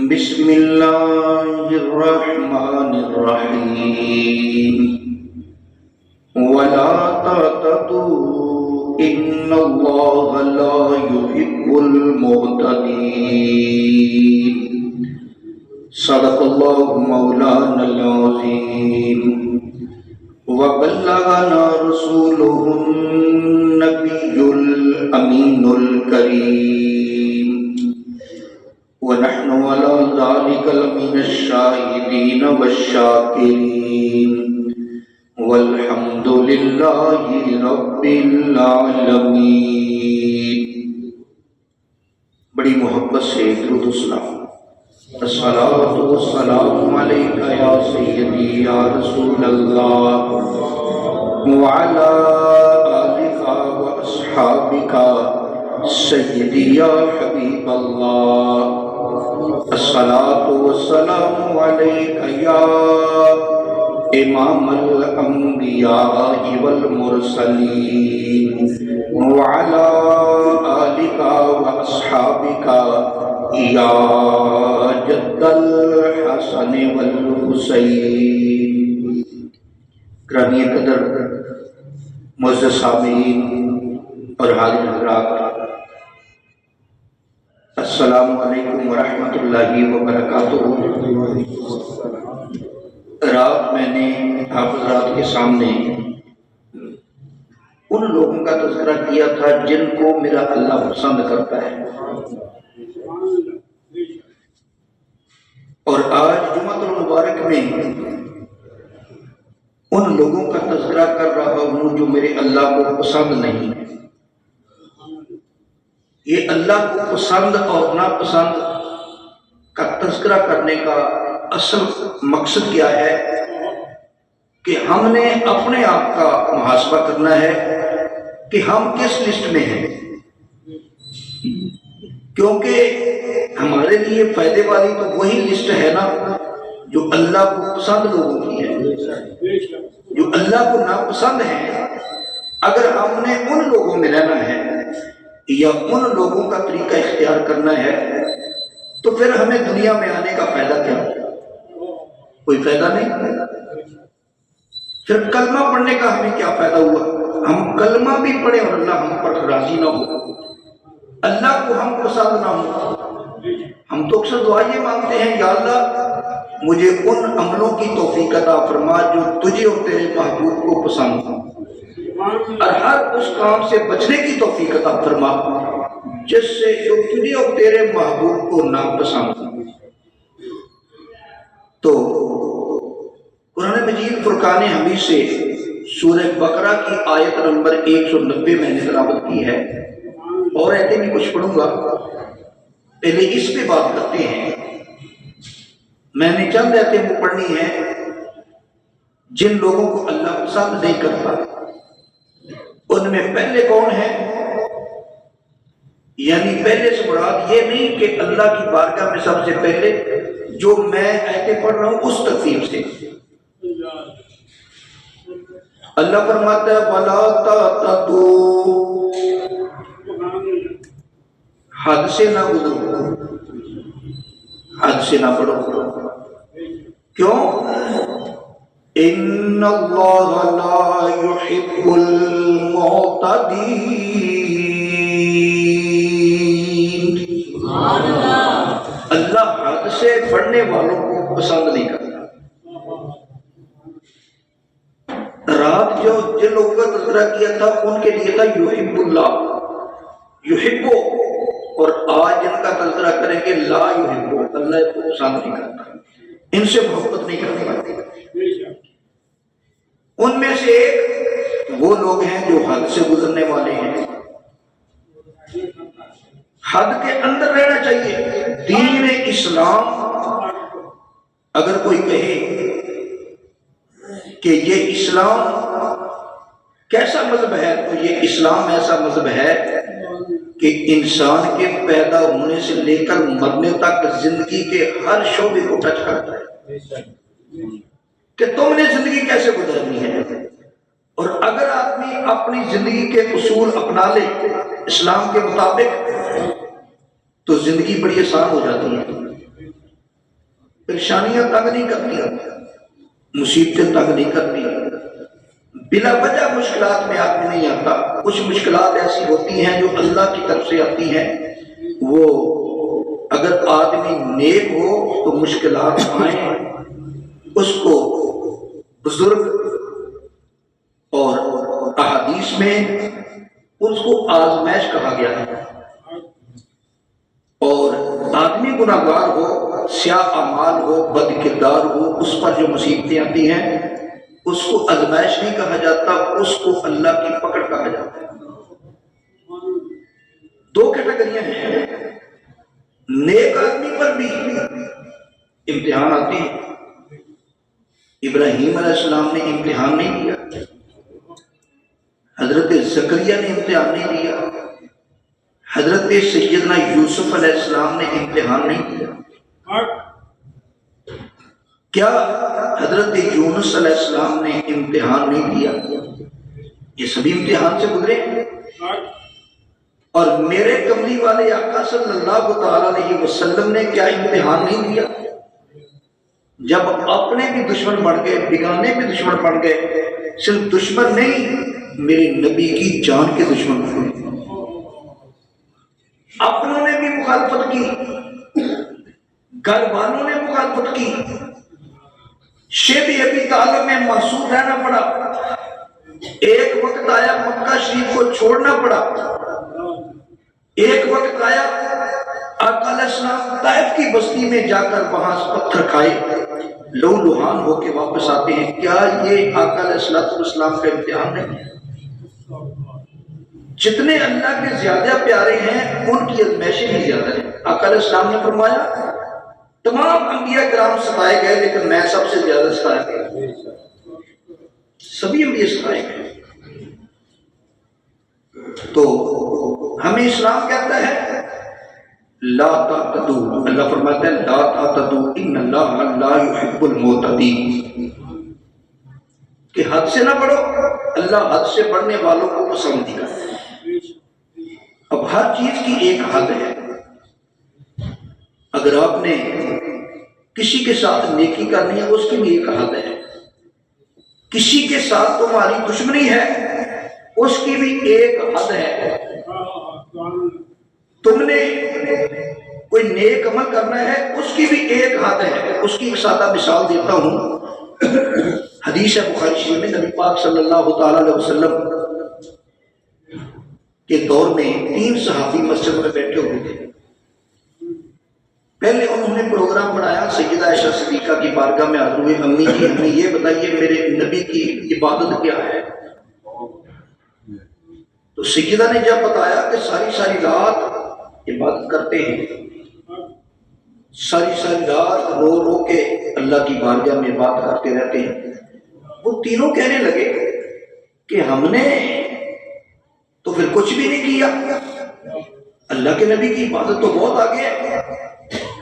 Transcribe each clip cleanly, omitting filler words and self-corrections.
بسم اللہ الرحمن الرحیم ولا تعتدوا ان اللہ لا يحب المعتدین صدق اللہ مولانا العظیم وبلغنا رسوله النبی الامین الکریم ونحن على ذلك لمن الشاهدين والشاكرين والحمد لله رب العالمين۔ بڑی محبت سے درود و سلام، الصلاۃ والسلام علیک یا سیدی یا رسول اللہ وعلی آلک واصحابک سیدی یا حبیب اللہ، الصلاۃ والسلام علیک یا امام الانبیاء والمرسلین وعلی آلک واصحابک یا جد الحسن والحسین۔ گرامی قدر معزز سامعین اور حاضر حضرات، السلام علیکم ورحمۃ اللہ وبرکاتہ۔ رات میں نے آپ حضرات کے سامنے ان لوگوں کا تذکرہ کیا تھا جن کو میرا اللہ پسند کرتا ہے، اور آج جمعۃ المبارک میں ان لوگوں کا تذکرہ کر رہا ہوں جو میرے اللہ کو پسند نہیں ہے۔ یہ اللہ کو پسند اور ناپسند کا تذکرہ کرنے کا اصل مقصد کیا ہے کہ ہم نے اپنے آپ کا محاسبہ کرنا ہے کہ ہم کس لسٹ میں ہیں، کیونکہ ہمارے لیے فائدے والی تو وہی لسٹ ہے نا جو اللہ کو پسند لوگوں کی ہے۔ جو اللہ کو ناپسند ہے، اگر ہم نے ان لوگوں میں رہنا ہے یا ان لوگوں کا طریقہ اختیار کرنا ہے تو پھر ہمیں دنیا میں آنے کا فائدہ کیا؟ کوئی فائدہ نہیں۔ پھر کلمہ پڑھنے کا ہمیں کیا فائدہ ہوا؟ ہم کلمہ بھی پڑھیں اور اللہ ہم پر راضی نہ ہو، اللہ کو ہم پسند نہ ہو۔ ہم تو اکثر دعا یہ مانگتے ہیں، یا اللہ مجھے ان عملوں کی توفیق عطا فرما جو تجھے اور تیرے محبوب کو پسند ہو، اور ہر اس کام سے بچنے کی توفیق عطا فرما جس سے جو تجھے اور تیرے محبوب کو ناپسند ہو۔ تو قرآن مجید فرقان حمید سے سورہ بقرہ کی آیت نمبر 190 میں نے تلاوت کی ہے، اور ایتے بھی کچھ پڑھوں گا، پہلے اس پہ بات کرتے ہیں۔ میں نے چند ایتے وہ پڑھنی ہیں جن لوگوں کو اللہ پسند نہیں کرتا۔ ان میں پہلے کون ہے؟ یعنی پہلے سے مراد یہ نہیں کہ اللہ کی بارگاہ میں سب سے پہلے جو میں آیتیں پڑھ رہا ہوں اس ترتیب سے۔ اللہ فرماتا ہے وَلَا تَعْتَدُوا، حد سے نہ گزرو، حد سے نہ پڑھو۔ کیوں؟ ان اللہ لا يحب المعتدین، اللہ حد سے بڑھنے والوں کو پسند نہیں کرتا۔ رات جو جن لوگوں کا تذکرہ کیا تھا ان کے لیے تھا یحب اللہ، یحبو، اور آج جن کا تذکرہ کریں گے لا یحبو، اللہ کو پسند نہیں کرتا، ان سے محبت نہیں کرتا۔ ان میں سے ایک وہ لوگ ہیں جو حد سے گزرنے والے ہیں۔ حد کے اندر رہنا چاہیے۔ دین اسلام اگر کوئی کہے کہ یہ اسلام کیسا مذہب ہے تو یہ اسلام ایسا مذہب ہے کہ انسان کے پیدا ہونے سے لے کر مرنے تک زندگی کے ہر شعبے کو ٹچ کرتا ہے کہ تم نے زندگی کیسے گزارنی ہے۔ اور اگر آدمی اپنی زندگی کے اصول اپنا لے اسلام کے مطابق تو زندگی بڑی آسان ہو جاتی ہے۔ پریشانیاں تنگ نہیں کرتی، مصیبتیں تنگ نہیں کرتی، بلا وجہ مشکلات میں آدمی نہیں آتا۔ کچھ مشکلات ایسی ہوتی ہیں جو اللہ کی طرف سے آتی ہیں، وہ اگر آدمی نیک ہو تو مشکلات آئیں اس کو بزرگ اور احادیث میں اس کو آزمائش کہا گیا ہے۔ اور آدمی گناہگار ہو، سیاہ اعمال ہو، بد کردار ہو، اس پر جو مصیبتیں آتی ہیں اس کو آزمائش نہیں کہا جاتا، اس کو اللہ کی پکڑ کہا جاتا ہے۔ دو کیٹیگریاں ہیں، نیک آدمی پر بھی امتحان آتے ہیں۔ ابراہیم علیہ السلام نے امتحان نہیں دیا، حضرت زکریا نے امتحان نہیں دیا، حضرت سیدنا یوسف علیہ السلام نے امتحان نہیں دیا، کیا حضرت یونس علیہ السلام نے امتحان نہیں دیا؟ یہ سبھی امتحان سے گزرے۔ اور میرے کملی والے آقا صلی اللہ تعالی علیہ وسلم نے کیا امتحان نہیں دیا؟ جب اپنے بھی دشمن بن گئے، بیگانے بھی دشمن بن گئے، صرف دشمن نہیں، میرے نبی کی جان کے دشمن بن گئے، اپنوں نے بھی مخالفت کی، گھر والوں نے مخالفت کی، شیب ابی طالب میں محصور رہنا پڑا، ایک وقت آیا مکہ شریف کو چھوڑنا پڑا، ایک وقت آیا آقا علیہ السلام طائف کی بستی میں جا کر وہاں پتھر کھائے، لو لہان ہو کے واپس آتے ہیں۔ کیا یہ آقا علیہ السلام کا امتحان نہیں ہے؟ جتنے اللہ کے زیادہ پیارے ہیں ان کی ازمائشیں بھی زیادہ ہیں۔ آقا علیہ السلام نے فرمایا تمام انبیاء کرام ستائے گئے لیکن میں سب سے زیادہ ستایا گیا، سبھی انبیاء ستائے گئے۔ تو ہمیں اسلام کہتا ہے لا تعتدوا، اللہ فرماتا ہے لا تعتدوا ان اللہ لا يحب المعتدین، کہ حد سے نہ بڑھو، اللہ حد سے بڑھنے والوں کو پسند نہیں کرتا۔ اب ہر چیز کی ایک حد ہے، اگر آپ نے کسی کے ساتھ نیکی کرنی ہے اس کی بھی ایک حد ہے، کسی کے ساتھ تمہاری دشمنی ہے اس کی بھی ایک حد ہے، تم نے کوئی نیک عمل کرنا ہے اس کی بھی ایک حد ہے۔ اس کی ایک سادہ مثال دیتا ہوں، حدیث بخاری شریف میں نبی پاک صلی اللہ تعالی علیہ وسلم کے دور میں 3 صحابی مسجد میں بیٹھے ہوئے تھے۔ پہلے انہوں نے پروگرام بنایا، سیدہ عائشہ صدیقہ کی بارگاہ میں حاضر ہوئے، امی جی ہمیں یہ بتائیے میرے نبی کی عبادت کیا ہے؟ تو سیدہ نے جب بتایا کہ ساری رات عبادت کرتے ہیں، ساری رات رو رو کے اللہ کی بارگاہ میں بات کرتے رہتے ہیں، وہ تینوں کہنے لگے کہ ہم نے تو پھر کچھ بھی نہیں کیا، اللہ کے نبی کی عبادت تو بہت آگے ہے،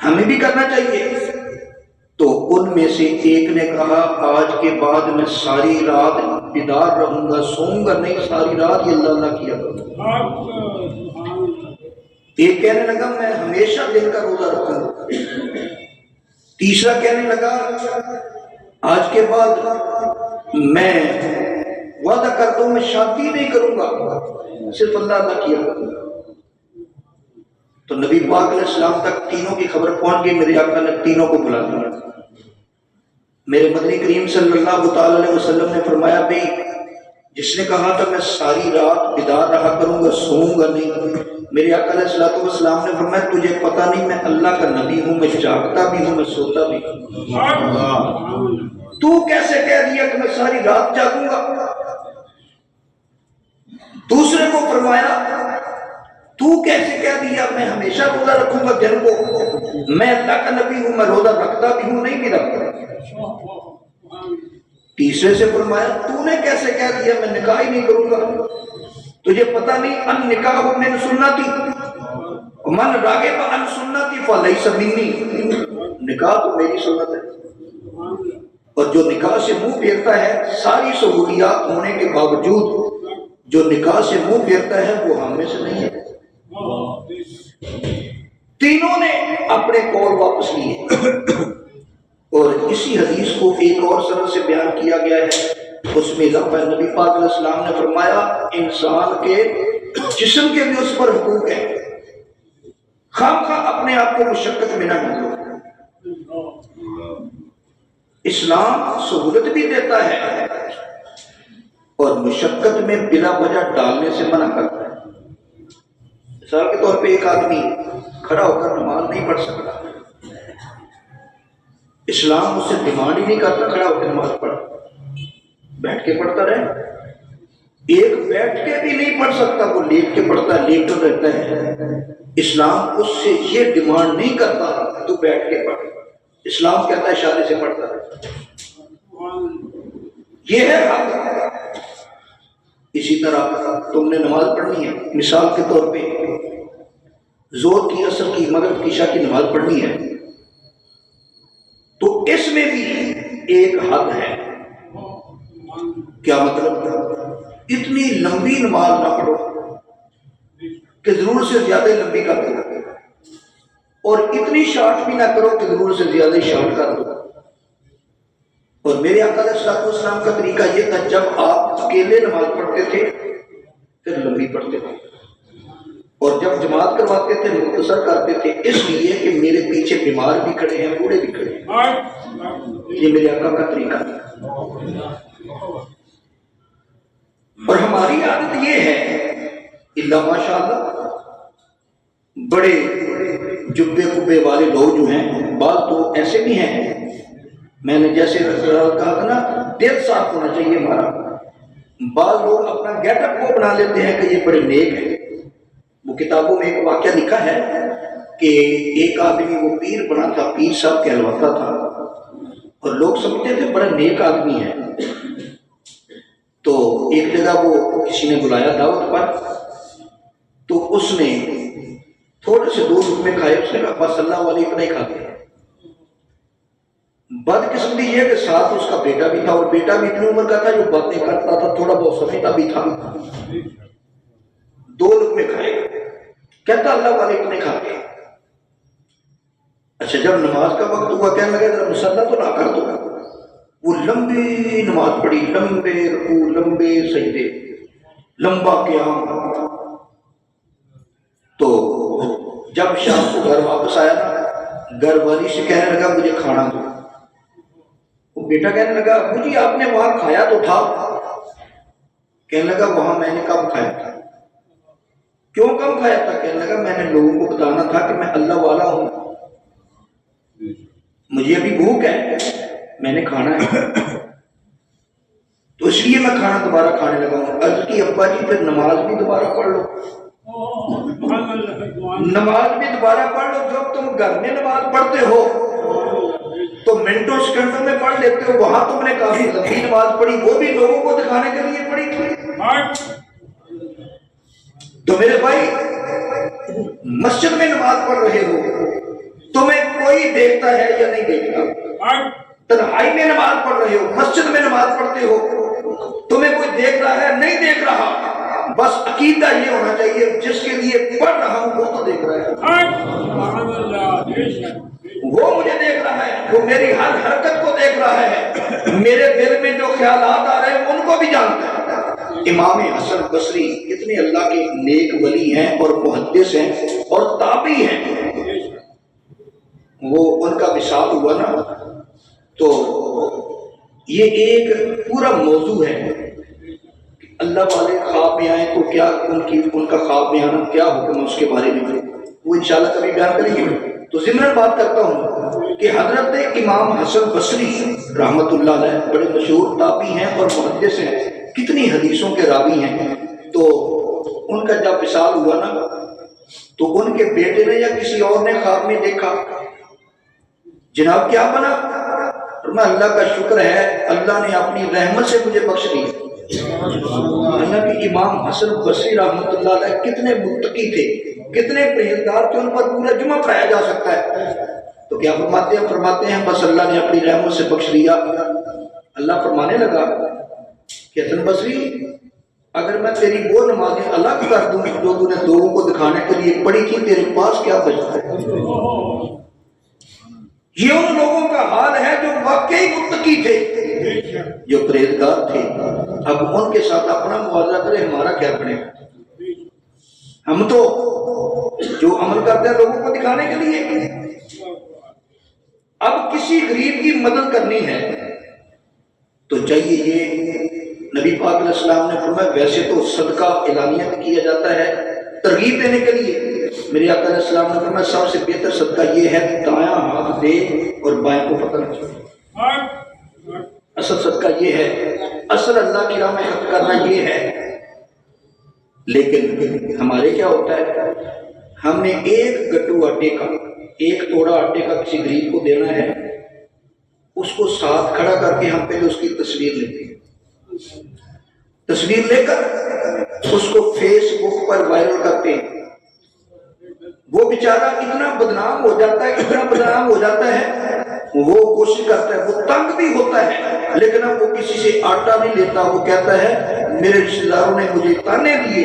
ہمیں بھی کرنا چاہیے۔ تو ان میں سے ایک نے کہا آج کے بعد میں ساری رات بیدار رہوں گا، سوؤں گا نہیں، ساری رات یہ اللہ کیا کروں گا۔ ایک کہنے لگا میں ہمیشہ دن کا روزہ رکھوں گا، تیسرا کہنے لگا آج کے بعد میں وعدہ کرتا ہوں میں شادی نہیں کروں گا، صرف اللہ کیا کروں گا۔ تو نبی پاک علیہ السلام تک تینوں کی خبر پہنچ گئی، میرے آقا نے تینوں کو بلا دیا۔ میرے مدنی کریم صلی اللہ تعالی علیہ وسلم نے فرمایا بھئی جس نے کہا تھا میں ساری رات بیدار رہا کروں گا، سوؤں گا نہیں، میرے آقا علیہ السلام نے فرمایا تجھے پتہ نہیں میں اللہ کا نبی ہوں، میں جاگتا بھی ہوں، میں سوتا بھی ہوں، تو کیسے کہہ دیا کہ میں ساری رات جاگوں گا؟ دوسرے کو فرمایا تو کیسے کہہ دیا میں ہمیشہ روزہ رکھوں گا دن کو، میں اللہ کا نبی ہوں، میں روزہ رکھتا بھی ہوں، نہیں بھی رکھتا۔ تیسرے سے فرمایا تو نے کیسے کہہ دیا میں نکاح ہی نہیں کروں گا، تجھے پتہ نہیں ان نکاح من سنتی من راغب عن سنتی فلیس منی، نکاح تو میری سنت ہے، اور جو نکاح سے منہ پھیرتا ہے ساری سہولیات ہونے کے باوجود جو نکاح سے منہ پھیرتا ہے وہ ہم میں سے نہیں ہے۔ تینوں نے اپنے قول واپس لیے۔ اور اسی حدیث کو ایک اور سند سے بیان کیا گیا ہے، اس میں نبی پاک علیہ السلام نے فرمایا انسان کے جسم کے بھی اس پر حقوق ہیں، خواہ خواہ اپنے آپ کو مشقت میں نہ ڈالو۔ اسلام سہولت بھی دیتا ہے اور مشقت میں بلا وجہ ڈالنے سے منع کرتا ہے۔ مثال کے طور پہ ایک آدمی کھڑا ہو کر نماز نہیں پڑھ سکتا، اسلام اس سے ڈیمانڈ ہی نہیں کرتا کھڑا ہو کے نماز پڑھ، بیٹھ کے پڑھتا رہے۔ ایک بیٹھ کے بھی نہیں پڑھ سکتا، وہ لیٹ کے پڑھتا ہے، لیٹ کر رہتا ہے۔ اسلام اس سے یہ ڈیمانڈ نہیں کرتا تو بیٹھ کے پڑھ، اسلام کہتا ہے اشارے سے پڑھتا رہے۔ یہ ہے حق۔ اسی طرح تم نے نماز پڑھنی ہے، مثال کے طور پہ زور کی، عصر کی، مغرب کی، عشاء کی نماز پڑھنی ہے تو اس میں بھی ایک حد ہے۔ کیا مطلب؟ اتنی لمبی نماز نہ پڑھو کہ ضرور سے زیادہ لمبی کر دو، اور اتنی شارٹ بھی نہ کرو کہ ضرور سے زیادہ شارٹ کر دو۔ اور میرے آقا علیہ السلام کا طریقہ یہ تھا، جب آپ اکیلے نماز پڑھتے تھے پھر لمبی پڑھتے تھے، اور جب جماعت کرواتے تھے مختصر کرتے تھے، اس لیے کہ میرے پیچھے بیمار بھی کھڑے ہیں، بوڑھے بھی کھڑے ہیں۔ یہ میرے آقا کا طریقہ تھا۔ اور ہماری عادت یہ ہے، اللہ ماشاء اللہ، بڑے جبے کبے والے لوگ جو ہیں، بعض تو ایسے بھی ہیں، میں نے جیسے کہا تھا نا، دل صاف ہونا چاہیے ہمارا۔ بعض لوگ اپنا گیٹ اپ کو بنا لیتے ہیں کہ یہ بڑے نیک ہیں۔ وہ کتابوں میں ایک واقعہ لکھا ہے کہ ایک آدمی وہ پیر بنا تھا، پیر صاحب کہلواتا تھا، اور لوگ سمجھتے تھے بڑا نیک آدمی ہے۔ تو ایک جگہ وہ کسی نے بلایا دعوت پر، تو اس نے تھوڑے سے 2 لقمے کھائے، اس نے کہا بس اللہ والے اتنا ہی کھاتے ہیں۔ بدقسمتی یہ کہ ساتھ اس کا بیٹا بھی تھا، اور بیٹا بھی اتنی عمر کا تھا جو باتیں کرتا تھا، تھوڑا بہت سمجھتا بھی تھا۔ 2 لقمے کھائے، کہتا اللہ والے اتنے کھاتے ہیں۔ اچھا جب نماز کا وقت ہوا، کہنے لگا ذرا مصلی تو نہ کر دو۔ وہ لمبی نماز پڑھی، لمبے رکوع، لمبے سجدے، لمبا قیام۔ تو جب شام کو گھر واپس آیا نا، گھر والی سے کہنے لگا مجھے کھانا دو۔ وہ بیٹا کہنے لگا ابو جی آپ نے وہاں کھایا تو تھا۔ کہنے لگا وہاں میں نے کم کھایا تھا۔ کیوں کم کھایا تھا؟ کہنے لگا میں نے لوگوں کو بتانا تھا کہ میں اللہ والا ہوں، مجھے ابھی بھوک ہے، میں نے کھانا ہے، تو اس لیے میں کھانا دوبارہ کھانے لگا ہوں۔ عرض کی ابا جی پھر نماز بھی دوبارہ پڑھ لو۔ نماز بھی دوبارہ پڑھ لو، جب تم گھر میں نماز پڑھتے ہو تو منٹوں سیکنڈوں میں پڑھ لیتے ہو، وہاں تم نے کافی لمبی نماز پڑھی، وہ بھی لوگوں کو دکھانے کے لیے پڑھی تھی۔ تو میرے بھائی مسجد میں نماز پڑھ رہے ہو، تمہیں کوئی دیکھتا ہے یا نہیں دیکھتا؟ تنہائی میں نماز پڑھ رہے ہو، مسجد میں نماز پڑھتے ہو، تمہیں کوئی دیکھ رہا ہے نہیں دیکھ رہا؟ بس عقیدہ یہ ہونا چاہیے جس کے لیے پڑھ رہا ہوں وہ تو دیکھ رہا ہے، وہ مجھے دیکھ رہا ہے، وہ میری ہر حرکت کو دیکھ رہا ہے، میرے دل میں جو خیالات آ رہے ہیں ان کو بھی جانتا ہے۔ امام حسن بصری کتنے اللہ کے نیک ولی ہیں اور محدث ہیں اور تابعی ہیں۔ وہ ان کا وصال ہوا نا، تو یہ ایک پورا موضوع ہے۔ اللہ والے خواب میں آئیں تو کیا ان کا خواب میں آنا کیا حکم ہے، اس کے بارے میں وہ انشاءاللہ کبھی بیان کریں گے۔ تو ضمن بات کرتا ہوں کہ حضرت امام حسن بصری رحمت اللہ علیہ بڑے مشہور تابعی ہیں اور محدث ہیں، کتنی حدیثوں کے راوی ہیں۔ تو ان کا جب وصال ہوا نا، تو ان کے بیٹے نے یا کسی اور نے خواب میں دیکھا، جناب کیا بنا؟ فرمایا اللہ کا شکر ہے، اللہ نے اپنی رحمت سے مجھے بخش دی۔ اللہ کے امام حسن بصری رحمت اللہ علیہ کتنے متقی تھے، کتنے پرہیزگار تھے، ان پر پورا جمعہ پڑھایا جا سکتا ہے۔ تو کیا فرماتے ہیں بس اللہ نے اپنی رحمت سے بخش دیا۔ اللہ فرمانے لگا کہ حسن بصری اگر میں تیری وہ نمازیں الگ کر دوں جو تو نے لوگوں کو دکھانے کے لیے پڑھی تھی، تیرے پاس کیا بچتا ہے؟ یہ ان لوگوں کا حال ہے جو واقعی متقی تھے، جو پرہیزگار تھے۔ اب ان کے ساتھ اپنا موازنہ کرے، ہمارا کیا بنے؟ ہم تو جو عمل کرتے ہیں لوگوں کو دکھانے کے لیے۔ اب کسی غریب کی مدد کرنی ہے تو چاہیے یہ، نبی پاک علیہ السلام نے فرمایا ویسے تو صدقہ اعلانیہ میں کیا جاتا ہے ترغیب دینے کے لیے، میرے آقا علیہ السلام نے فرمایا سب سے بہتر صدقہ یہ ہے دایاں ہاتھ دے اور بائیں کو پتہ نہ چلے۔ اصل صدقہ یہ ہے، اصل اللہ کی راہ میں خرچ کرنا یہ ہے۔ لیکن ہمارے کیا ہوتا ہے، ہم نے ایک گٹو آٹے کا، ایک توڑا آٹے کا کسی غریب کو دینا ہے، اس کو ساتھ کھڑا کر کے ہم پہلے اس کی تصویر لیتے ہیں، تصویر لے کر اس کو فیس بک پر وائرل کرتے ہیں۔ وہ بیچارہ اتنا بدنام ہو جاتا ہے، اتنا بدنام ہو جاتا ہے، وہ کوشش کرتا ہے، وہ تنگ بھی ہوتا ہے، لیکن اب وہ کسی سے آٹا نہیں لیتا۔ وہ کہتا ہے میرے رشتہ داروں نے مجھے تانے دیے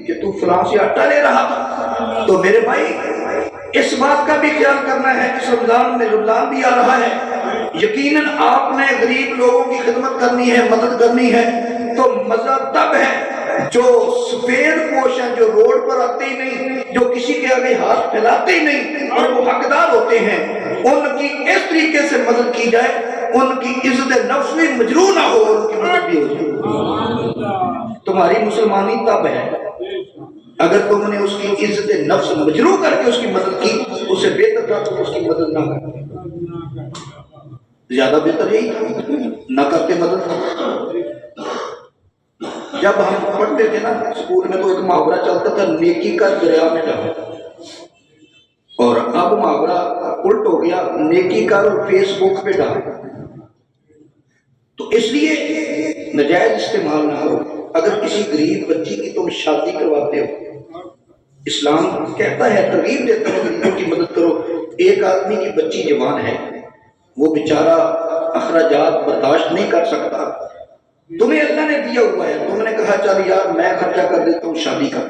کہ تو فلاں سے آٹا لے رہا تھا۔ تو میرے بھائی اس بات کا بھی خیال کرنا ہے کہ رمضان میں رمضان بھی آ رہا ہے، یقیناً آپ نے غریب لوگوں کی خدمت کرنی ہے، مدد کرنی ہے، تو مزہ تب ہے جو سفید پوش ہیں، جو روڈ پر آتے ہی نہیں، جو کسی کے آگے ہاتھ پھیلاتے ہی نہیں اور وہ حقدار ہوتے ہیں، ان کی اس طریقے سے مدد کی جائے ان کی عزت نفس بھی مجروح نہ ہو اور ان کی مدد بھی ہو جائے۔ تمہاری مسلمانی تب ہے اگر تم نے اس کی عزت نفس مجروح کر کے اس کی مدد کی، اسے بہتر تھا تم اس کی مدد نہ کرتے، زیادہ بہتر یہی تھا نہ کرتے مدد۔ جب ہم پڑھتے تھے نا اسکول میں تو ایک محاورہ چلتا تھا نیکی کا دریا میں ڈال، اور اب محاورہ الٹ ہو گیا نیکی کا فیس بک پہ ڈال۔ تو اس لیے نجائز استعمال نہ کرو۔ اگر کسی غریب بچی کی تم شادی کرواتے ہو، اسلام کہتا ہے، ترغیب دیتا ہے غریبوں کی مدد کرو۔ ایک آدمی کی بچی جوان ہے، وہ بیچارہ اخراجات برداشت نہیں کر سکتا، تمہیں اللہ نے دیا ہوا ہے، تم نے کہا چل یار میں خرچہ کر دیتا ہوں شادی کا،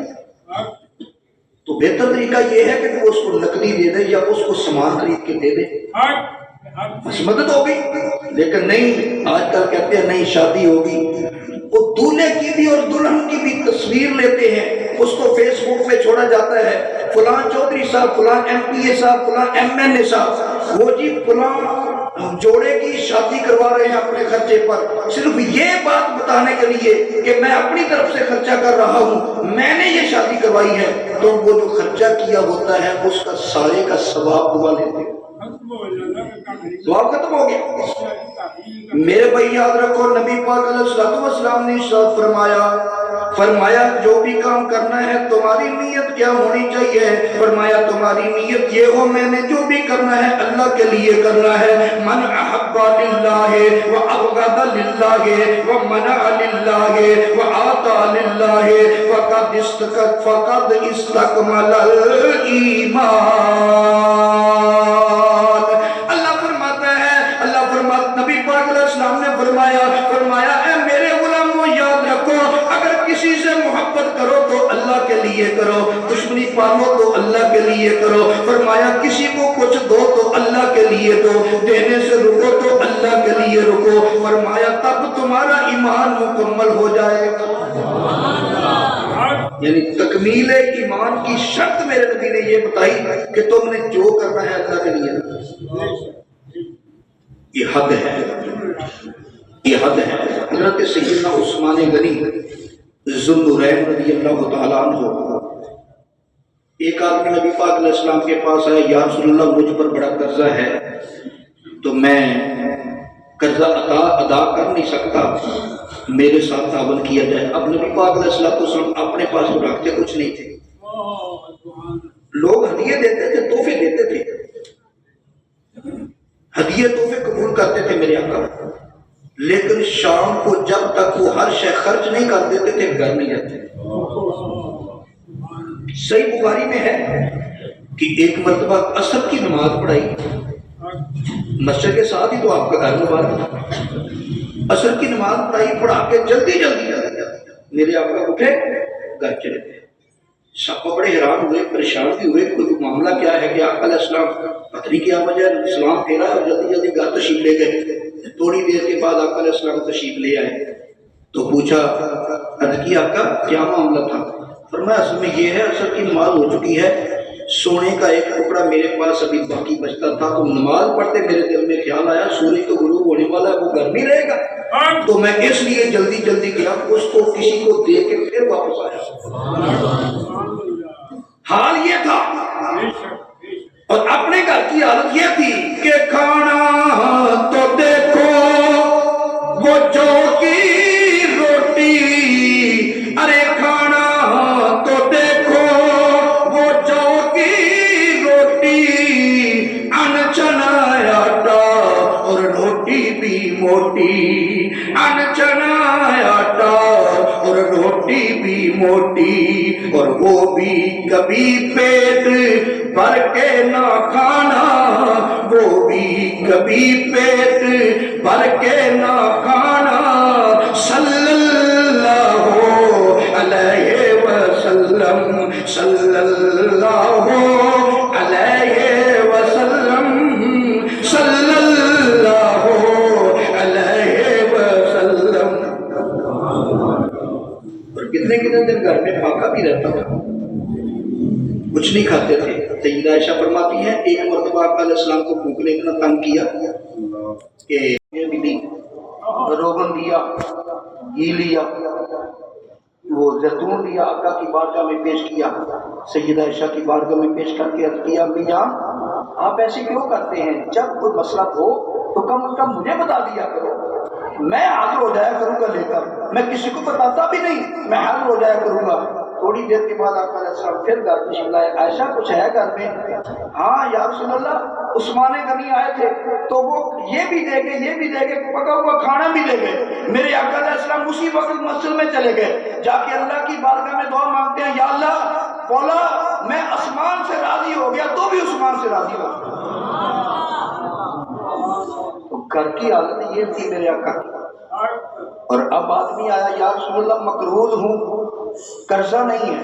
تو بہتر طریقہ یہ ہے کہ وہ اس کو نقدی دے دے یا اس کو سامان خرید کے دے دے، بس مدد ہو گئی۔ لیکن نہیں، آج کل کہتے ہیں نہیں شادی ہوگی، وہ دولہے کی بھی اور دلہن کی بھی تصویر لیتے ہیں، اس کو فیس بک پہ چھوڑا جاتا ہے، فلاں چودھری صاحب، فلاں ایم پی اے صاحب، فلاں ایم این اے صاحب، وہ جی فلاں جوڑے کی شادی کروا رہے ہیں اپنے خرچے پر، صرف یہ بات بتانے کے لیے کہ میں اپنی طرف سے خرچہ کر رہا ہوں، میں نے یہ شادی کروائی ہے، تو وہ جو خرچہ کیا ہوتا ہے اس کا سارے کا ثواب دعا لیتے ہیں، ثواب ختم ہو گیا۔ میرے بھائی یاد رکھو، نبی پاک علیہ السلام نے ارشاد فرمایا جو بھی کام کرنا ہے تمہاری نیت کیا ہونی چاہیے؟ فرمایا تمہاری نیت یہ ہو میں نے جو بھی کرنا ہے اللہ کے لیے کرنا ہے۔ من احب للہ وابغض للہ ومنع للہ وآتى للہ فقد استکمل الایمان۔ نبی پاک علیہ السلام نے فرمایا اے میرے غلاموں یاد رکھو، اگر کسی سے محبت کرو تو اللہ کے لیے کرو، دشمنی پالو تو اللہ کے لیے کرو، فرمایا کسی کو کچھ دو تو اللہ کے لیے دو، دینے سے رکو تو اللہ کے لیے رکو، فرمایا تب تمہارا ایمان مکمل ہو جائے گا۔ یعنی تکمیل ایمان کی شرط میرے نبی نے یہ بتائی کہ تم نے جو کرنا ہے اللہ کے لیے، یہ حد ہے، یہ حد ہے۔ حضرت سیدنا عثمان غنی ذوالنورین رضی اللہ تعالیٰ عنہ، ایک آدمی نبی پاک علیہ السلام کے پاس آیا، یا رسول اللہ مجھ پر بڑا قرضہ ہے تو میں قرضہ ادا کر نہیں سکتا، میرے ساتھ تعاون کیا جائے۔ اب نبی پاک علیہ السلام اپنے پاس تو رکھتے کچھ نہیں تھے، لوگ ہدیے دیتے تھے، تحفے دیتے تھے، ہدیے تحفے قبول کرتے تھے میرے آقا، لیکن شام کو جب تک وہ ہر شے خرچ نہیں کر دیتے تھے گھر نہیں جاتے۔ صحیح بخاری میں ہے کہ ایک مرتبہ عصر کی نماز پڑھائی، مسجد کے ساتھ ہی تو آپ کا گھر مبارک تھا، عصر کی نماز پڑھائی، پڑھا کے جلدی میرے آقا اٹھے گھر چلے گئے، صحابہ بڑے حیران ہوئے، پریشان بھی ہوئے، کوئی معاملہ کیا ہے کہ آقا علیہ السلام پتہ نہیں کیا وجہ ہے، سلام پھیرا اور جلدی جلدی گھر تشریف لے گئے۔ تھوڑی دیر کے بعد آقا علیہ السلام تشریف لے آئے تو پوچھا، عرض کی آقا کیا معاملہ تھا؟ فرمایا اصل میں یہ ہے، اصل کی نماز ہو چکی ہے، سونے کا ایک ٹکڑا میرے پاس ابھی باقی بچتا تھا، تو نماز پڑھتے میرے دل میں خیال آیا سورج تو غروب ہونے والا ہے، وہ گھر میں رہے گا، تو میں اس لیے جلدی جلدی گیا، اس کو کسی کو دے کے پھر واپس آیا۔ حال یہ تھا، اور اپنے گھر کی حالت یہ تھی کہ کھانا تو دیکھو وہ جو کی روٹی، ارے کھانا تو دیکھو وہ جو کی روٹی، ان چنا آٹا اور روٹی بھی موٹی، ان چنا آٹا اور روٹی بھی موٹی، اور وہ بھی کبھی پیٹ بھر کے نہ کھانا، وہ بھی کبھی پیٹ بھر کے نہ کھانا، صلی اللہ علیہ وسلم، صلی اللہ علیہ وسلم، صلی اللہ علیہ وسلم۔ اور کتنے کتنے دن گھر میں پاکا بھی رہتا تھا، کچھ نہیں کھاتے تھے۔ سیدہ عائشہ فرماتی ہیں ایک مرتبہ آقا علیہ السلام کو بھوک نے اتنا تنگ کیا کہ بھی روغن دیا، گھی لیا، وہ زیتون لیا، آقا کی بارگاہ میں پیش کیا، سیدہ عائشہ کی بارگاہ میں پیش کر کے عرض کیا، امی جان آپ ایسے کیوں کرتے ہیں؟ جب کوئی مسئلہ ہو تو کم از کم مجھے بتا دیا کرو، میں حاضر ہو جایا کروں گا لے کر، میں کسی کو بتاتا بھی نہیں، میں حاضر ہو جایا کروں گا۔ تھوڑی دیر کے بعد آقا علیہ السلام پھر گھر تشریف لائے، عائشہ کچھ ہے گھر میں؟ ہاں یا رسول اللہ عثمان غنی آئے تھے تو وہ یہ بھی دے گئے، یہ بھی دے گئے، پکا ہوا کھانا بھی دے گئے۔ میرے آقا علیہ السلام اسی وقت مسجد میں چلے گئے، جا کے اللہ کی بارگاہ میں دعا مانگتے ہیں، یا اللہ مولا میں آسمان سے راضی ہو گیا تو بھی عثمان سے راضی ہو گیا۔ تو گھر کی حالت یہ تھی میرے آقا کی۔ اور اب آدمی آیا، یا رسول اللہ مقروض ہوں، قرضہ نہیں ہے،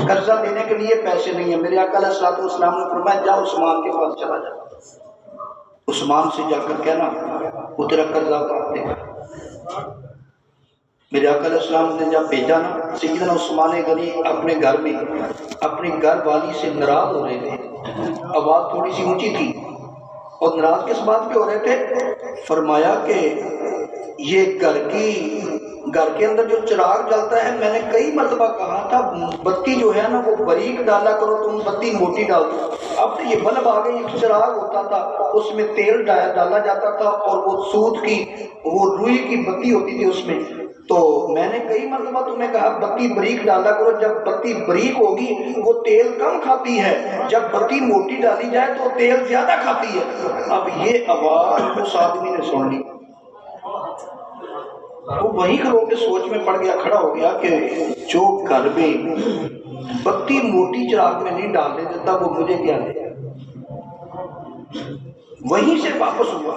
قرضہ دینے کے لیے پیسے نہیں ہیں۔ میرے آقا علیہ السلام نے فرمایا جا عثمان کے پاس چلا جا، عثمان سے جا کر کہنا وہ تیرا قرضہ اتار دے گا۔ میرے آقا علیہ السلام نے جب بھیجا نا، سیدنا عثمان غنی اپنے گھر میں اپنی گھر والی سے ناراض ہو رہے تھے، آواز تھوڑی سی اونچی تھی، اور ناراض کس بات پہ ہو رہے تھے؟ فرمایا کہ یہ گھر کے اندر جو چراغ جلتا ہے، میں نے کئی مرتبہ کہا تھا بتی جو ہے نا وہ باریک ڈالا کرو، تم بتی موٹی ڈال دو۔ اب تو یہ بلب آ گئی، ایک چراغ ہوتا تھا اس میں تیل ڈالا جاتا تھا، اور وہ سود کی وہ روئی کی بتی ہوتی تھی اس میں، تو میں نے کئی مرتبہ تمہیں کہا بتی باریک ڈالا کرو، جب بتی باریک ہوگی وہ تیل کم کھاتی ہے، جب بتی موٹی ڈالی جائے تو تیل زیادہ کھاتی ہے۔ اب یہ آواز اس آدمی نے سن لی، وہ وہیں کھڑو کے سوچ میں پڑ گیا، کھڑا ہو گیا کہ جو گھر میں بتی موٹی چراغ میں نہیں ڈالنے دیتا وہ مجھے کیا دے۔ وہیں سے واپس ہوا،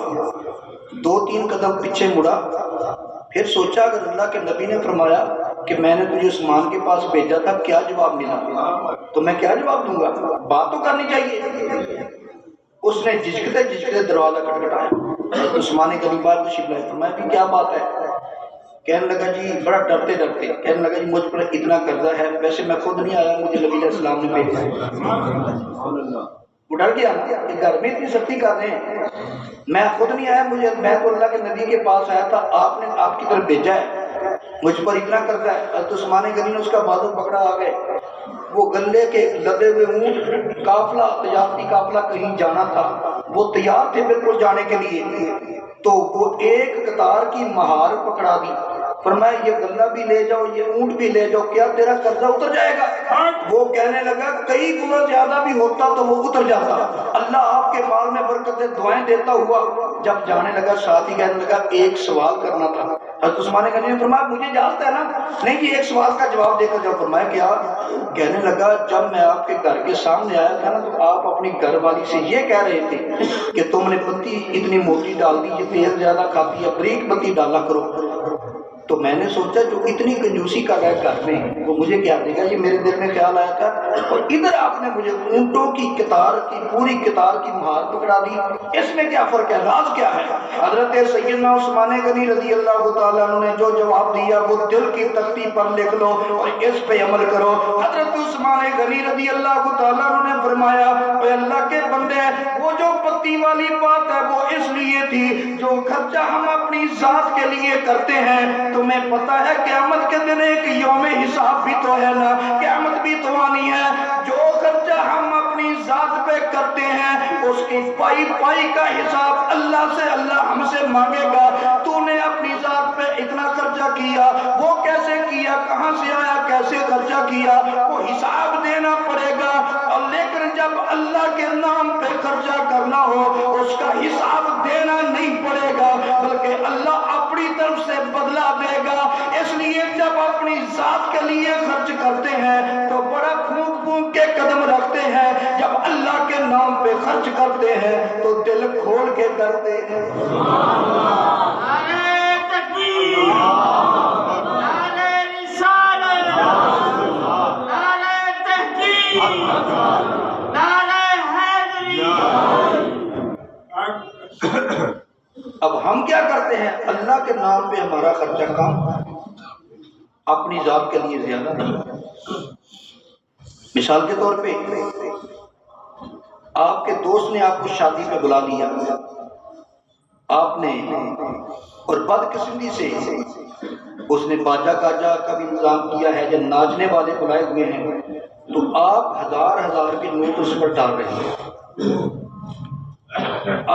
2-3 قدم پیچھے مڑا، پھر سوچا اگر اللہ کے نبی نے فرمایا کہ میں نے تجھے عثمان کے پاس بھیجا تھا، کیا جواب ملا تو میں کیا جواب دوں گا، بات تو کرنی چاہیے۔ اس نے جھجکتے دروازہ کھٹکھٹایا، عثمان غنی بار تشریف لائے، فرمایا کہ کیا بات ہے؟ کہنے لگا جی بڑا ڈرتے کہنے لگا جی مجھ پر اتنا قرضہ ہے، ویسے میں خود نہیں آیا، مجھے نبی علیہ السلام نے بھیجا۔ وہ ڈر گیا کہ گھر میں اتنی سختی کر رہے ہیں، میں خود نہیں آیا، میں تو اللہ کے نبی کے پاس آیا تھا، آپ نے آپ کی طرف بھیجا ہے، مجھ پر اتنا قرضہ ہے۔ حضرت عثمان غنی نے اس کا بازو پکڑا، آ گئے، وہ گلے کے لدے ہوئے اونٹ، قافلہ تجارتی قافلہ کہیں جانا تھا، وہ تیار تھے بالکل جانے کے لیے، تو وہ ایک قطار کی مہار پکڑا دی، فرمایا یہ غلہ بھی لے جاؤ، یہ اونٹ بھی لے جاؤ، کیا تیرا قرضہ اتر جائے گا؟ وہ کہنے لگا کئی گنا زیادہ بھی ہوتا تو وہ اتر جاتا، اللہ آپ کے مال میں برکت دے، دعائیں دیتا ہوا جب جانے لگا، ساتھ ہی کہنے لگا ایک سوال کرنا تھا۔ حضرت عثمان غنی نے فرمایا مجھے اجازت ہے نا؟ نہیں جی ایک سوال کا جواب دے کر جاؤ۔ فرمایا کیا؟ کہنے لگا جب میں آپ کے گھر کے سامنے آیا تھا نا تو آپ اپنی گھر والی سے یہ کہہ رہے تھے کہ تم نے بتی اتنی موٹی ڈال دی، یہ تیل زیادہ کھاتی ہے، باریک بتی ڈالا کرو۔ تو میں نے سوچا جو اتنی کنجوسی کا رہ گھر میں وہ مجھے کیا دے گا، یہ میرے دل میں خیال آیا تھا۔ اور ادھر آپ نے مجھے اونٹوں کی قطار کی پوری قطار کی مہار پکڑا دی، اس میں کیا فرق ہے، راز کیا ہے؟ حضرت سیدنا عثمان غنی رضی اللہ تعالیٰ عنہ نے جو جواب دیا وہ دل کی تختی پر لکھ لو اور اس پہ عمل کرو۔ حضرت عثمان غنی رضی اللہ تعالیٰ عنہ نے فرمایا اے اللہ کے بندے، وہ جو پتی والی بات ہے وہ اس لیے تھی، جو خرچہ ہم اپنی ذات کے لیے کرتے ہیں تمہیں پتہ ہے قیامت کے دن ایک یوم حساب بھی تو ہے نا، قیامت بھی تو آنی ہے، جو خرچہ ہم اپنی ذات پہ کرتے ہیں اس کی پائی پائی کا حساب اللہ سے اللہ ہم سے مانگے گا۔ تو نے اپنی ذات پہ اتنا خرچہ کیا، وہ کیسے کیا، کہاں سے آیا، کیسے خرچہ کیا، وہ حساب دینا پڑے گا۔ اور لیکن جب اللہ کے نام پہ خرچہ کرنا ہو اس کا حساب دینا نہیں پڑے گا، بلکہ اللہ اپنی طرف سے بدلہ دے گا۔ اس لیے جب اپنی ذات کے لیے خرچ کرتے ہیں تو بڑا پھونک پھونک کے قدم رکھتے ہیں، جب اللہ کے نام پہ خرچ کرتے ہیں تو دل کھول کے کرتے ہیں۔ نعرہ تکبیر، نعرہ رسالت، نعرہ تحقیق، نعرہ حیدری۔ اب ہم کیا کرتے ہیں، اللہ کے نام پہ ہمارا خرچہ کم، اپنی ذات کے لیے زیادہ نہیں۔ مثال کے طور پہ آپ کے دوست نے آپ کو شادی پہ بلا لیا، آپ نے اور بدقسمتی سے اس نے باجا گاجا کا بھی انتظام کیا ہے یا ناچنے والے بلائے ہوئے ہیں، تو آپ ہزار ہزار کے نوٹ اس پر ڈال رہے ہیں،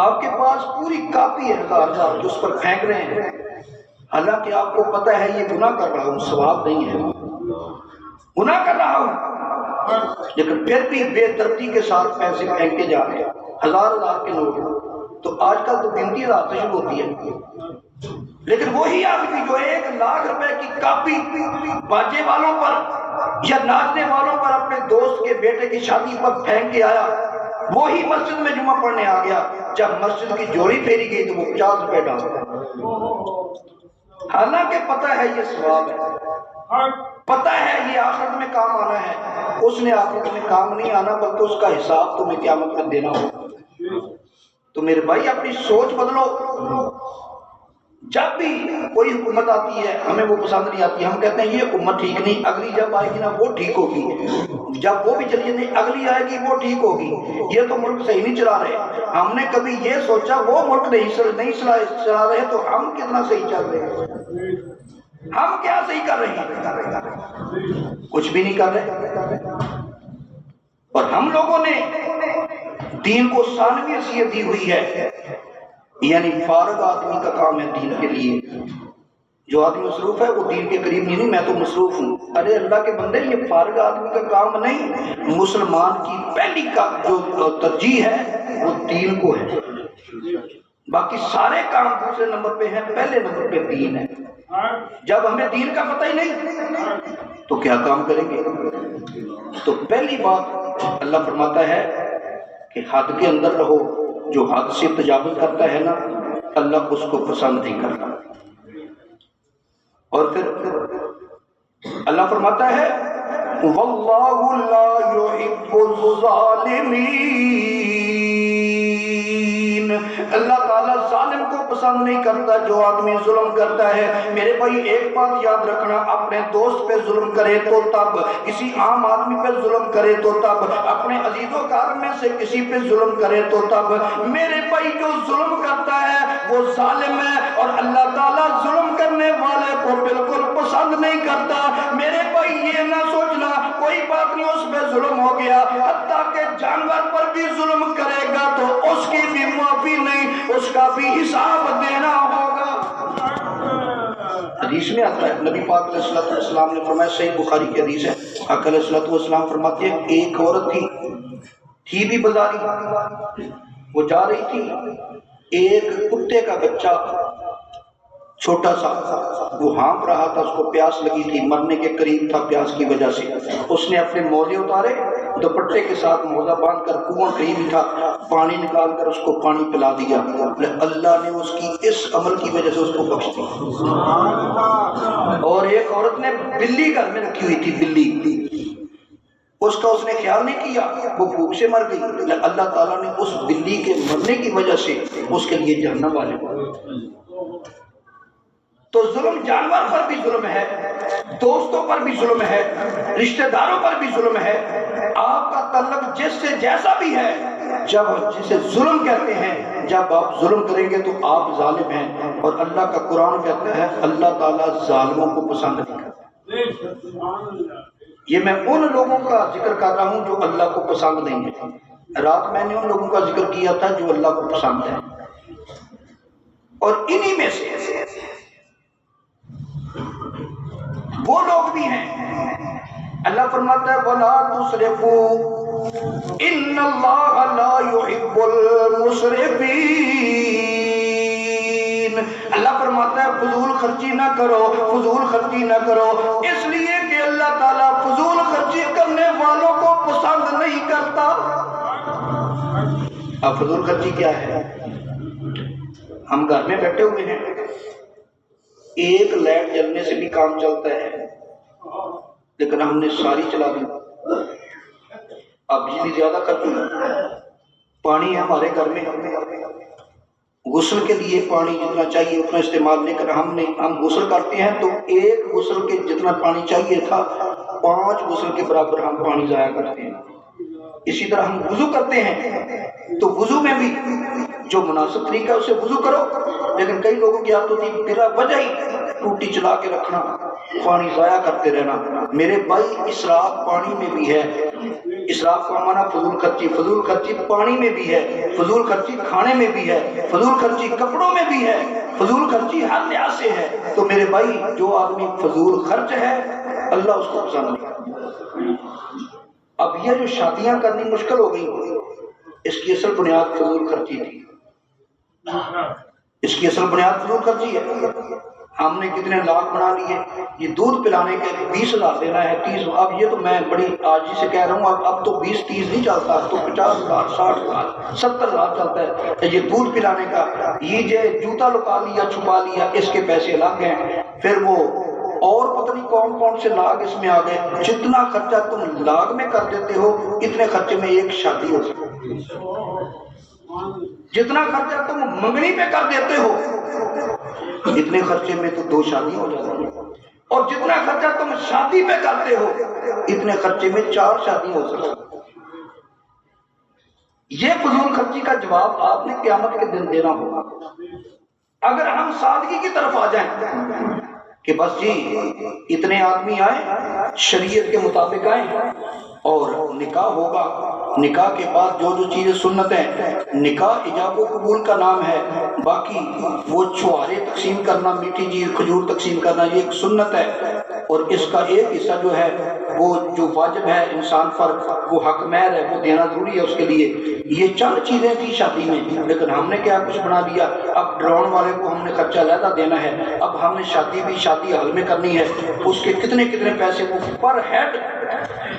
آپ کے پاس پوری کاپی ہے ہزار ہزار جو اس پر پھینک رہے ہیں، حالانکہ آپ کو پتہ ہے یہ گناہ کر رہا ہوں، ثواب نہیں ہے، گناہ کر رہا ہوں، لیکن پھر بھی بے ترتیبی کے ساتھ پیسے پھینکتے جا رہے ہیں، ہزار ہزار کے نوٹ۔ تو آج کل تو گنتی رات سے شروع ہوتی ہے، لیکن وہی آدمی جو 1,00,000 روپے کی کاپی باجے والوں پر یا ناچنے والوں پر اپنے دوست کے بیٹے کی شادی پر پھینک کے آیا، وہی مسجد میں جمعہ پڑھنے آ گیا، جب مسجد کی جوڑی پھیری گئی تو وہ 50 روپے ڈالتا، حالانکہ پتہ ہے یہ ثواب ہے، پتہ ہے یہ آخرت میں کام آنا ہے۔ اس نے آخرت میں کام نہیں آنا بلکہ اس کا حساب تمہیں قیامت میں دینا ہوگا۔ تو میرے بھائی اپنی سوچ بدلو۔ جب بھی کوئی حکومت آتی ہے ہمیں وہ پسند نہیں آتی، ہم کہتے ہیں یہ حکومت ٹھیک نہیں، اگلی جب آئے گی نا وہ ٹھیک ہوگی، جب وہ بھی چلی نہیں اگلی آئے گی وہ ٹھیک ہوگی، یہ تو ملک صحیح نہیں چلا رہے۔ ہم نے کبھی یہ سوچا وہ ملک نہیں چلا رہے تو ہم کتنا صحیح چل رہے ہیں، ہم کیا صحیح کر رہے ہیں، کچھ بھی نہیں کر رہے۔ اور ہم لوگوں نے دین کو ثانوی حیثیت دی ہوئی ہے، یعنی فارغ آدمی کا کام ہے دین کے لیے، جو آدمی مصروف ہے وہ دین کے قریب نہیں میں تو مصروف ہوں۔ ارے اللہ کے بندے یہ فارغ آدمی کا کام نہیں، مسلمان کی پہلی کا جو ترجیح ہے وہ دین کو ہے، باقی سارے کام دوسرے نمبر پہ ہیں، پہلے نمبر پہ دین ہے۔ جب ہمیں دین کا پتہ ہی نہیں تو کیا کام کریں گے؟ تو پہلی بات اللہ فرماتا ہے کہ حد کے اندر رہو، جو حد سے تجاوز کرتا ہے نا اللہ اس کو پسند نہیں کرتا۔ اور پھر اللہ فرماتا ہے واللہ لا يحب الظالمین، اللہ تعالیٰ ظالم کو پسند نہیں کرتا، جو آدمی ظلم کرتا ہے۔ میرے بھائی ایک بات یاد رکھنا، اپنے دوست پہ ظلم کرے تو تب، کسی عام آدمی پہ ظلم کرے تو تب، اپنے عزیز و کار میں سے کسی پہ ظلم کرے تو تب۔ میرے بھائی جو ظلم کرتا ہے وہ ظالم ہے، اور اللہ تعالیٰ ظلم کرنے والے کو بالکل پسند نہیں کرتا۔ میرے بھائی یہ نہ سوچنا کوئی بات نہیں اس پہ ظلم ہو گیا، حتیٰ کہ جانور پر بھی ظلم کرے گا تو اس کی بھی معافی نہیں، اس کا بھی حساب دینا ہوگا۔ حدیث میں آتا ہے نبی پاک علیہ السلام نے فرمایا، صحیح بخاری کی حدیث ہے، آقا علیہ السلام فرماتے ہیں ایک عورت تھی بھی بازاری، وہ جا رہی تھی، ایک کتے کا بچہ چھوٹا سا، وہ ہانپ رہا تھا، اس کو پیاس لگی تھی، مرنے کے قریب تھا پیاس کی وجہ سے، اس نے اپنے موزے اتارے، دوپٹے کے ساتھ موزہ باندھ کر، کنواں کہیں بھی تھا، پانی نکال کر اس کو پانی پلا دیا، اللہ نے اس کی اس عمل کی وجہ سے اس کو بخش دیا۔ اور ایک عورت نے بلی گھر میں رکھی ہوئی تھی، بلی، اس کا اس نے خیال نہیں کیا، وہ بھوک سے مر گئی، اللہ تعالیٰ نے اس بلی کے مرنے کی وجہ سے اس کے لیے جہنم والے بنا۔ تو ظلم جانور پر بھی ظلم ہے، دوستوں پر بھی ظلم ہے، رشتہ داروں پر بھی ظلم ہے، آپ کا تعلق جس سے جیسا بھی ہے، جب جسے ظلم کہتے ہیں، جب آپ ظلم کریں گے تو آپ ظالم ہیں، اور اللہ کا قرآن کہتا ہے اللہ تعالیٰ ظالموں کو پسند نہیں کرتا۔ یہ میں ان لوگوں کا ذکر کر رہا ہوں جو اللہ کو پسند نہیں ہے، رات میں نے ان لوگوں کا ذکر کیا تھا جو اللہ کو پسند ہے، اور انہی میں سے وہ لوگ بھی ہیں، اللہ فرماتا ہے وَلَا تُسْرِفُوا إِنَّ اللَّهَ لَا يُحِبُّ الْمُسْرِفِينَ۔ اللہ فرماتا ہے فضول خرچی نہ کرو، فضول خرچی نہ کرو، اس لیے کہ اللہ تعالیٰ فضول خرچی کرنے والوں کو پسند نہیں کرتا۔ اب فضول خرچی کیا ہے؟ ہم گھر میں بیٹھے ہوئے ہیں، ایک لائٹ جلنے سے بھی کام چلتا ہے، لیکن ہم نے ساری چلا دی، اب بجلی زیادہ خرچ ہوئی، پانی ہے ہمارے گھر میں، غسل کے لیے پانی جتنا چاہیے اتنا استعمال نہیں کرنا، ہم غسل کرتے ہیں تو ایک غسل کے جتنا پانی چاہیے تھا 5 غسل کے برابر ہم پانی ضائع کرتے ہیں۔ اسی طرح ہم وضو کرتے ہیں تو وضو میں بھی جو مناسب طریقہ ہے اسے وضو کرو، لیکن کئی لوگوں کی عادت ہوتی ہے بلا وجہ ہی ٹوٹی چلا کے رکھنا، پانی ضائع کرتے رہنا۔ میرے بھائی اسراف پانی میں بھی ہے، اسراف کا معنی فضول خرچی، فضول خرچی پانی میں بھی ہے، فضول خرچی کھانے میں بھی ہے، فضول خرچی کپڑوں میں بھی ہے، فضول خرچی ہر لحاظ سے ہے۔ تو میرے بھائی جو آدمی فضول خرچ ہے اللہ اس کو پسند نہیں کرتا۔ اب یہ جو شادیاں کرنی مشکل ہو گئی، اس کی اصل بنیاد فضول خرچی تھی، اس کی اصل بنیاد فضول خرچی ہے۔ ہم نے کتنے لاکھ بنا لیے، یہ دودھ پلانے کے 20,000 دینا ہے، 30، اب یہ تو میں بڑی آجزی سے کہہ رہا ہوں، اب تو 20-30 نہیں چلتا، اب تو 50,000 60,000 70,000 چلتا ہے یہ دودھ پلانے کا۔ یہ جو جوتا لکا لیا چھپا لیا اس کے پیسے الگ ہیں، پھر وہ اور پتہ نہیں کون کون سے لاگ اس میں آ گئے۔ جتنا خرچہ تم لاگ میں کر دیتے ہو اتنے خرچے میں ایک شادی ہو سکتی ہے، جتنا خرچہ تم منگنی پہ کر دیتے ہو اتنے خرچے میں تو 2 شادی ہو جاتی ہیں، اور جتنا خرچہ تم شادی پہ کرتے ہو اتنے خرچے میں 4 شادی ہو سکتی ہیں۔ یہ فضول خرچی کا جواب آپ نے قیامت کے دن دینا ہوگا۔ اگر ہم سادگی کی طرف آ جائیں کہ بس جی اتنے آدمی آئے شریعت کے مطابق آئے اور نکاح ہوگا، نکاح کے بعد جو جو چیزیں سنت ہیں، نکاح ایجاب و قبول کا نام ہے، باقی وہ چھوارے تقسیم کرنا، میٹھی چیز کھجور تقسیم کرنا یہ ایک سنت ہے، اور اس کا ایک حصہ جو ہے وہ جو واجب ہے انسان پر، وہ حق مہر ہے، وہ دینا ضروری ہے اس کے لیے۔ یہ چند چیزیں تھی شادی میں، لیکن ہم نے کیا کچھ بنا دیا، اب ڈرون والے کو ہم نے خرچہ علیحدہ دینا ہے، اب ہم نے شادی بھی شادی حال میں کرنی ہے، اس کے کتنے کتنے پیسے وہ پر ہیڈ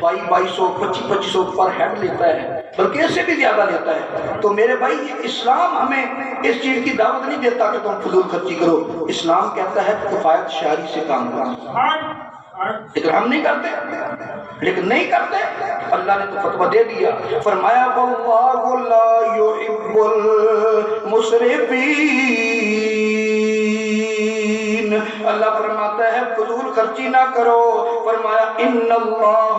2200 2500 پر ہیڈ لیتا ہے، بلکہ اس سے بھی زیادہ لیتا ہے۔ تو میرے بھائی اسلام ہمیں اس چیز کی دعوت نہیں دیتا کہ تم فضول خرچی کرو، اسلام کہتا ہے کفایت شعری سے کام کرو، لیکن ہم نہیں کرتے، لیکن نہیں کرتے۔ اللہ نے تو فتویٰ دے دیا، فرمایا وَاللَّهُ لَا يُحِبُّ الْمُسْرِفِينَ۔ اللہ فرماتا ہے فضول خرچی نہ کرو، فرمایا ان اللہ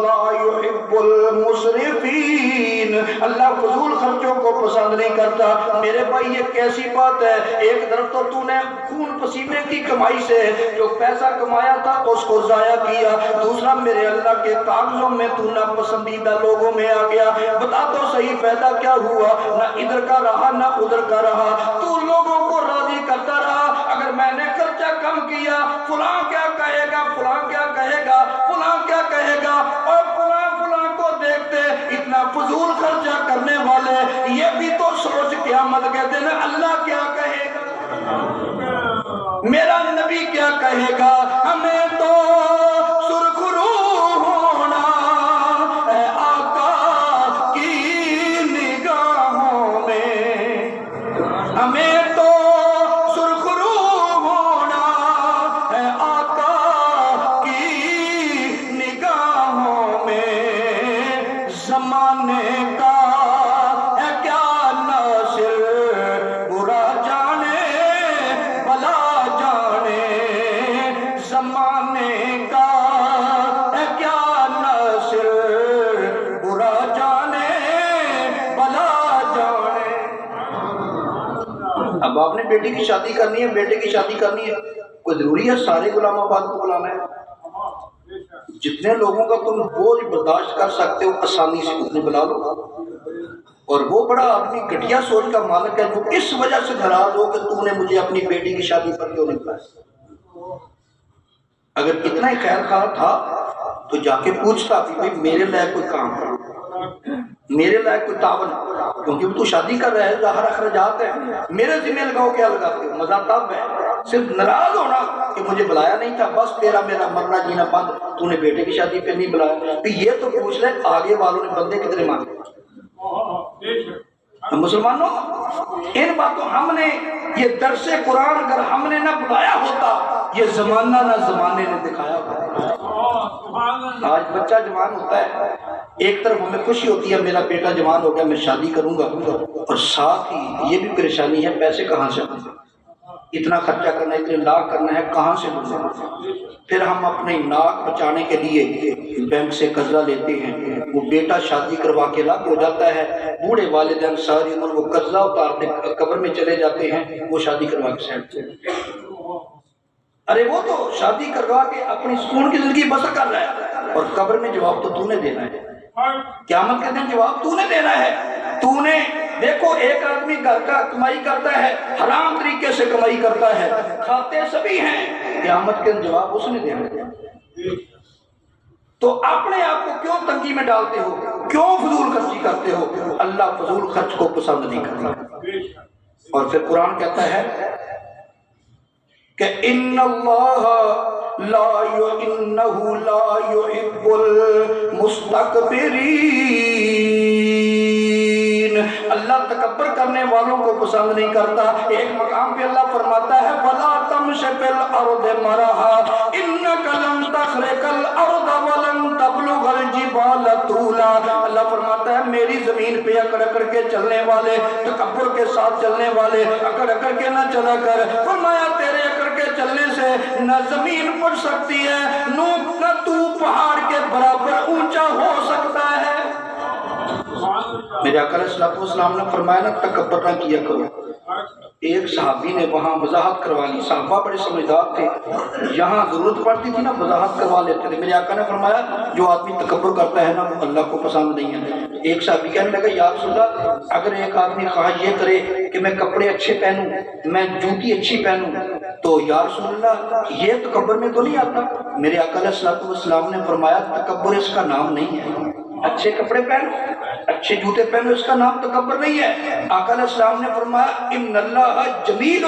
لا يحب المسرفین، اللہ فضول خرچوں کو پسند نہیں کرتا۔ میرے بھائی یہ کیسی بات ہے، ایک طرف تو تو نے خون پسینے کی کمائی سے جو پیسہ کمایا تھا اس کو ضائع کیا، دوسرا میرے اللہ کے کاغذوں میں تو نہ پسندیدہ لوگوں میں آ گیا۔ بتا تو صحیح فائدہ کیا ہوا، نہ ادھر کا رہا نہ ادھر کا رہا، تو لوگوں کو راضی کرتا رہا۔ اگر میں نے خرچہ کم کیا فلاں کیا کہے گا، فلاں کیا کہے گا، فلاں کیا کہے گا، اور فلاں فلاں کو دیکھتے اتنا فضول خرچہ کرنے والے، یہ بھی تو سوچ قیامت کے دن اللہ کیا کہے گا۔ میرا نبی کیا کہے گا؟ ہمیں تو سرخ رو ہونا ہے آقا کی نگاہوں میں، ہمیں تو سرخ رو ہونا ہے آقا کی نگاہوں میں، زمانے کا ہے کیا ناصر، برا جانے بھلا جانے، زمانے کا ہے کیا ناصر، برا جانے بھلا جانے۔ اب آپ نے بیٹی کی شادی کرنی ہے، بیٹے کی شادی کرنی ہے، کوئی ضروری ہے سارے غلام آباد کو بلانا ہے؟ جتنے لوگوں کا تم بوجھ برداشت کر سکتے ہو آسانی سے اتنے بلا لو۔ اور وہ بڑا آدمی گھٹیا سوچ کا مالک ہے جو اس وجہ سے ناراض ہو کہ تم نے مجھے اپنی بیٹی کی شادی پر کیوں نہیں بلایا۔ اگر اتنا ہی خیر خواہ تھا تو جا کے پوچھتا کہ بھائی میرے لائق کوئی کام کرو، میرے لائق کوئی تعاون، کیونکہ تو شادی کر رہے ہے، ظاہر اخراجات ہے، میرے ذمہ لگاؤ، کیا لگاتے ہو؟ مزہ تب ہے صرف ناراض ہونا کہ مجھے بلایا نہیں تھا، بس تیرا میرا مرنا جینا بند، تو نے بیٹے کی شادی پہ نہیں بلایا۔ تو یہ تو پوچھ لے آگے والوں نے بندے کتنے مانگے؟ مسلمانوں، ان باتوں ہم نے یہ درس قرآن اگر ہم نے نہ بلایا ہوتا، یہ زمانہ نہ زمانے نے دکھایا ہوتا۔ آج بچہ جوان ہوتا ہے، ایک طرف ہمیں خوشی ہوتی ہے میرا بیٹا جوان ہو گیا میں شادی کروں گا، اور ساتھ ہی یہ بھی پریشانی ہے پیسے کہاں سے آئیں گے، اتنا خرچہ کرنا ہے، اتنے لاکھ کرنا ہے، کہاں سے لوں گا؟ پھر ہم اپنے ناک بچانے کے لیے بینک سے قرضہ لیتے ہیں، وہ بیٹا شادی کروا کے الگ ہو جاتا ہے، بوڑھے والدین ساری عمر وہ قرضہ اتارتے قبر میں چلے جاتے ہیں، وہ شادی کروا کے سیٹ۔ ارے وہ تو شادی کروا کے اپنی سکون کی زندگی بسر کر رہا ہے، اور قبر میں جواب تو نے دینا ہے، قیامت کے دن جواب تو نے دینا ہے۔ تو نے دیکھو ایک آدمی گھر کا کمائی کرتا ہے، حرام طریقے سے کمائی کرتا ہے، کھاتے سبھی ہیں، قیامت کے دن جواب اس نے دینا ہے۔ تو اپنے آپ کو کیوں تنگی میں ڈالتے ہو، کیوں فضول خرچی کرتے ہو؟ اللہ فضول خرچ کو پسند نہیں کرتا۔ اور پھر قرآن کہتا ہے کہ ان اللہ انہ لا يحب المستکبرین، اللہ تکبر کرنے والوں کو پسند نہیں کرتا۔ ایک مقام پہ اللہ فرماتا ہے فلا تمش فی الارض مرحا انک لن تخرق الارض ولن تبلغ الجبال طولا۔ اللہ فرماتا ہے میری زمین پہ اکڑ اکڑ کے چلنے والے، تکبر کے ساتھ چلنے والے، اکڑ اکڑ کے نہ چلا کر، فرمایا تیرے اکڑ کے چلنے سے نہ زمین پڑ سکتی ہے، نہ تو پہاڑ کے برابر اونچا ہو سکتا ہے۔ میرے آقا علیہ السلام نے فرمایا نا تکبر نہ کیا کرو۔ ایک صحابی نے وہاں وضاحت کروا لی، صحابہ بڑے سمجھدار تھے، یہاں ضرورت پڑتی تھی نا وضاحت کروا لیتے تھے۔ میرے آقا نے فرمایا جو آدمی تکبر کرتا ہے نا وہ اللہ کو پسند نہیں ہے۔ ایک صحابی کہنے لگا یا رسول اللہ اگر ایک آدمی خواہش یہ کرے کہ میں کپڑے اچھے پہنوں، میں جوتی اچھی پہنوں، تو یا رسول اللہ یہ تکبر میں تو نہیں آتا؟ میرے آقا علیہ السلام نے فرمایا تکبر اس کا نام نہیں ہے۔ اچھے کپڑے پہنو، اچھے جوتے پہنو، اس کا نام تکبر نہیں ہے۔ آقا علیہ السلام نے فرمایا ان اللہ جمیل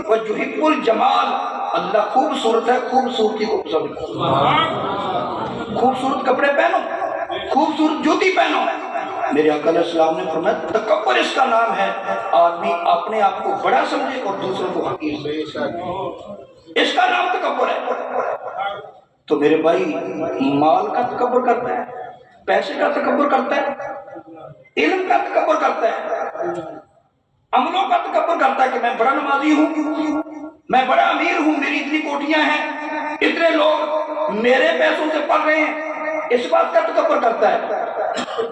ویحب الجمال، اللہ خوبصورت ہے، خوبصورتی کو پسند کرتا ہے۔ خوبصورت کپڑے پہنو، خوبصورت جوتی پہنو۔ میرے آقا علیہ السلام نے فرمایا تکبر اس کا نام ہے، آدمی اپنے آپ کو بڑا سمجھے اور دوسروں کو حقیر سمجھے، اس کا نام تکبر ہے۔ تو میرے بھائی مال کا تکبر کرتا ہے، پیسے کا تکبر کرتا ہے، علم کا تکبر کرتا ہے، عملوں کا تکبر کرتا ہے کہ میں بڑا نمازی ہوں، میں بڑا امیر ہوں، میری اتنی کوٹیاں ہیں، اتنے لوگ میرے پیسوں سے پڑھ رہے ہیں، اس بات کا تکبر کرتا ہے۔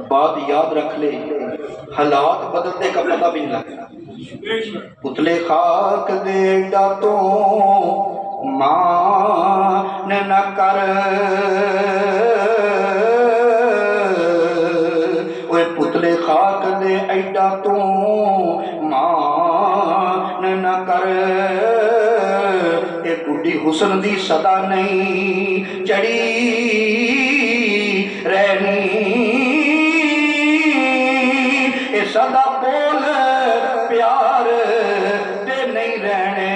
بات یاد رکھ لے حالات بدلنے کا پتہ بھی نہیں لگتا۔ پتلے خاک دے ڈاتوں مان نہ کر، اوے پتلے خاک دے ایڈا تو مان نہ کر، اے بڈھی حسن دی صدا نہیں چڑی رہنی، اے صدا بول پیار تے نہیں رہنے،